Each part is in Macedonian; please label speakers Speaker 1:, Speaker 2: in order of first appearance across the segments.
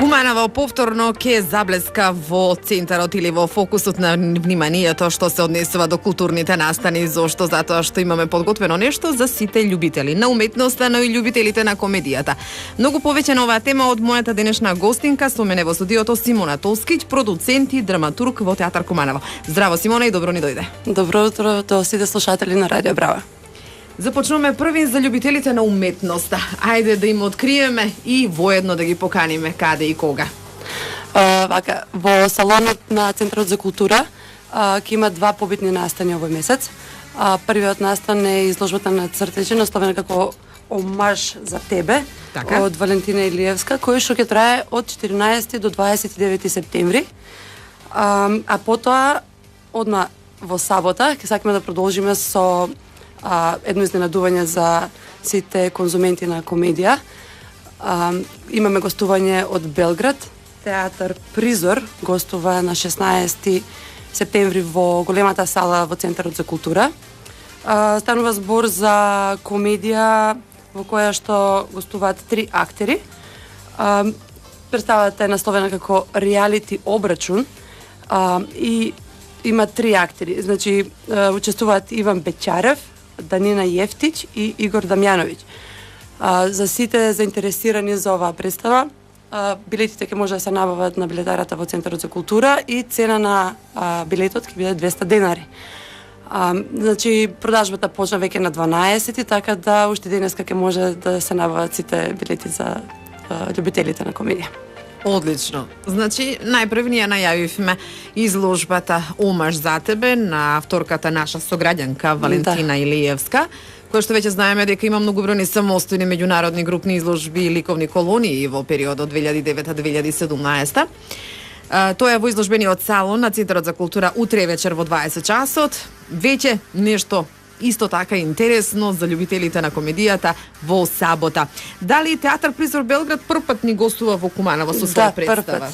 Speaker 1: Куманово повторно ќе заблеска во центарот или во фокусот на вниманието што се однесува до културните настани. Зошто? Затоа што имаме подготвено нешто за сите љубители на уметноста, но и љубителите на комедијата. Многу повеќе на оваа тема од мојата денешна гостинка, со мене во студиото Симона Толскиќ, продуцент и драматург во Театар Куманово. Здраво, Симона, и добро ни дојде.
Speaker 2: Добро утро до сите слушатели на Радио Брава.
Speaker 1: Започнуваме први за љубителите на уметноста. Ајде да им откриеме и воедно да ги поканиме каде и кога.
Speaker 2: Во салонот на Центарот за култура ќе има два побитни настани овој месец. Првиот настан е изложбата на цртежи, насловена како Омаж за тебе,
Speaker 1: така,
Speaker 2: од Валентина Илиевска, кој што ќе трае од 14 до 29 септември. А потоа, одма во сабота, ќе сакаме да продолжиме со едно изненадување за сите конзументи на комедија. Имаме гостување од Белград. Театар Призор гостува на 16 септември во големата сала во Центарот за култура. Станува збор за комедија во која што гостуваат 3 актери. Представата е насловена како реалити обрачун и има 3 актери. Значи, учествуваат Иван Бечарев, Данина Јефтич и Игор Дамјановиќ. За сите заинтересирани за оваа представа, билетите ќе може да се набават на билетарата во Центарот за култура и цена на билетот ќе биде 200 денари. Значи, продажбата почна веќе на 12, така да уште денеска ќе може да се набават сите билети за љубителите на комедија.
Speaker 1: Одлично. Значи, најпрв ние најавивме изложбата Омаж за тебе на авторката наша сограѓанка Валентина Илиевска, која што веќе знаеме дека има многобројни самостојни меѓународни групни изложби и ликовни колонии во периодот 2009-2017. Тоа е во изложбениот салон на Центарот за култура утре вечер во 20 часот. Веќе нешто исто така интересно за љубителите на комедијата во сабота. Дали Театар Призор Белград првпат ни гостува во Куманово со своја представа?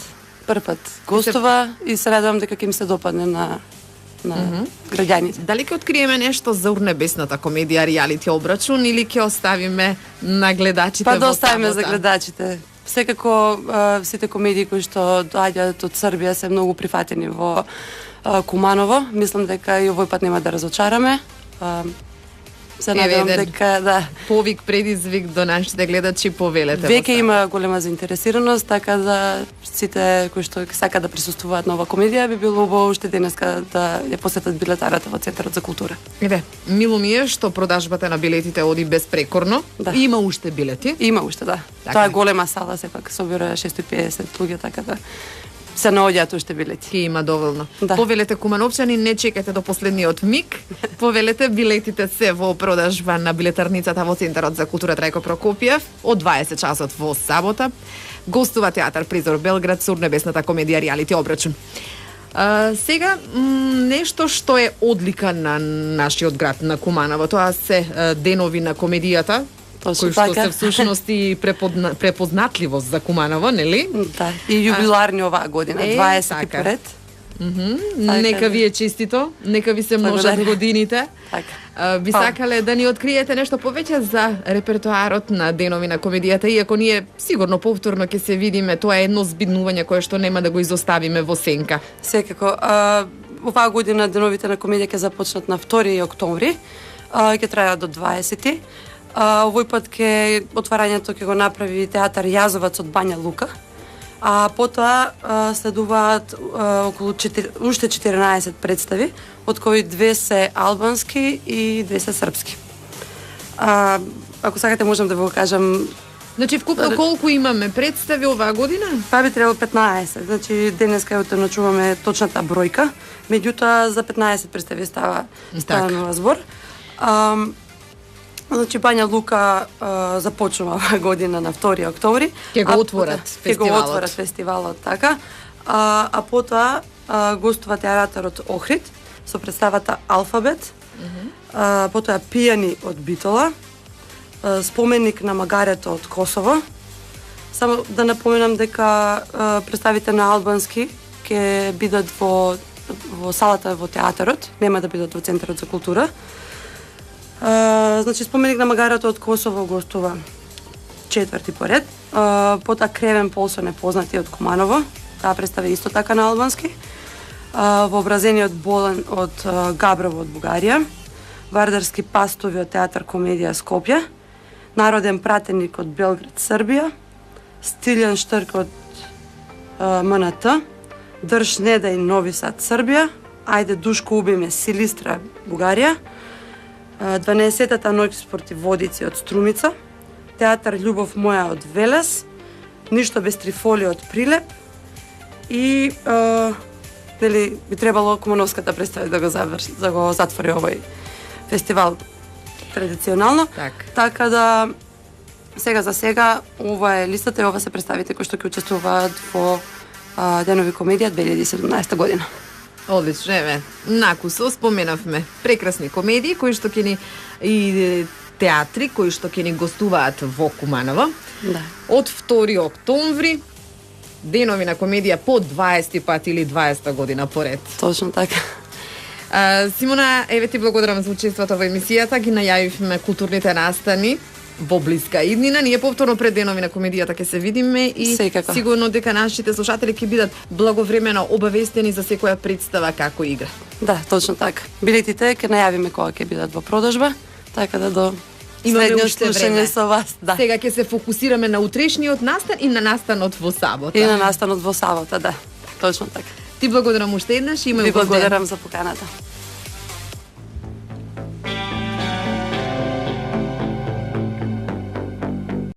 Speaker 2: Првпат гостува и се радувам дека ќе им се допадне на граѓаните.
Speaker 1: Дали ќе откриеме нешто за урнебесната комедија реалити обрачун или ќе оставиме на гледачите во сабота?
Speaker 2: Па да оставиме за гледачите. Секако сите комедии кои што доаѓаат од Србија се многу прифатени во Куманово. Мислам дека и овој пат нема да разочараме. Се надевам дека да.
Speaker 1: Повик, предизвик до нашите гледачи, повелете.
Speaker 2: Веќе има голема заинтересираност, така да сите кои што сакаат да присуствуваат на оваа комедија би било убаво уште денеска да ја посетат билетарата во Центарот за култура.
Speaker 1: Мило ми е што продажбата на билетите оди безпрекорно.
Speaker 2: Да.
Speaker 1: Има уште билети?
Speaker 2: Има уште, да.
Speaker 1: Така.
Speaker 2: Тоа е голема сала, сепак собира 650 луѓе, така да се наоѓаат уште билети.
Speaker 1: Ке има доволно.
Speaker 2: Да.
Speaker 1: Повелете кумановчани, не чекате до последниот миг. Повелете, билетите се во продажба на билетарницата во Центарот за култура Трајко Прокопиев од 20 часот во сабота. Гостува Театар Призор Белград со урнебесната комедија реалити обрачун. Сега, нешто што е одлика на нашиот град, на Куманово, тоа се денови на комедијата, кои што се всушност и препознатливост за Куманово, нели?
Speaker 2: Да, и јубиларни оваа година, 20
Speaker 1: така.
Speaker 2: поред.
Speaker 1: Нека ви е честито, нека ви се множат годините.
Speaker 2: Така.
Speaker 1: Би сакале да ни откриете нешто повеќе за репертоарот на денови на комедијата, иако ние сигурно повторно ќе се видиме, тоа е едно збиднување кое што нема да го изоставиме во сенка.
Speaker 2: Секако. Оваа година деновите на комедија ќе започнат на 2 октомври, ќе трајат до 20. Овој пат отварањето ќе го направи Театар Јазовац од Бања Лука, а потоа следуваат околу уште 14 представи, од кои 2 се албански и 2 се српски. Ако сакате можам да ви го кажам.
Speaker 1: Значи, вкупно колку имаме представи оваа година?
Speaker 2: Па би требало 15. Значи, денеска ја уточнуваме точната бројка, меѓутоа за 15 представи става нова збор. Значи, Бања Лука започнува оваа година на 2 октомври.
Speaker 1: Ќе го отворат
Speaker 2: фестивалот, така. А потоа гостува театарот Охрид со представата Алфабет. Потоа Пијани од Битола, споменик на магарето од Косово. Само да напоменам дека представите на албански ќе бидат во салата во театарот, нема да бидат во Центарот за култура. Значи, споменик на магарето од Косово гостува четврти поред. Потоа Кревен пол со непознати од Куманово, таа представа исто така на албански. Вообразениот болен од Габрово од Бугарија, Вардарски пастови од театар Комедија Скопје, Народен пратеник од Белград Србија, Стилен Штрк од МНТ, Држ Недај Нови Сад Србија, Ајде Душко убиме Силистра Бугарија, 12-та ноќ спротив водици од Струмица, Театар Љубов моја од Велес, Ништо без трифоли од Прилеп и нели би требало Кумановската представа да го затвори овој фестивал традиционално. Така да сега за сега ова е листата и ова се представите кои што ќе учествуваат во Денови комедија 2017 година.
Speaker 1: Одлично, еве, накусо споменавме прекрасни комедии кои што ќе ни и театри кои што ќе ни гостуваат во Куманово.
Speaker 2: Да.
Speaker 1: Од 2 октомври Денови на комедија по 20 пат или 20 година поред.
Speaker 2: Точно така.
Speaker 1: Симона, еве ти благодарам за учеството во емисијата, ги најавивме културните настани во блиска иднина. Ние повторно пред Денови на комедијата ќе се видиме и
Speaker 2: секако.
Speaker 1: Сигурно дека нашите слушатели ќе бидат благовремено обавестени за секоја представа како игра.
Speaker 2: Да, точно така. Билетите ќе најавиме кога ќе бидат во продажба, така да до следниот слушање со вас. Да.
Speaker 1: Сега ќе се фокусираме на утрешниот настан и на настанот во сабота.
Speaker 2: И на настанот во сабота, да. Точно така.
Speaker 1: Ти благодарам уште еднаш и имај
Speaker 2: Ви благодарам за поканата.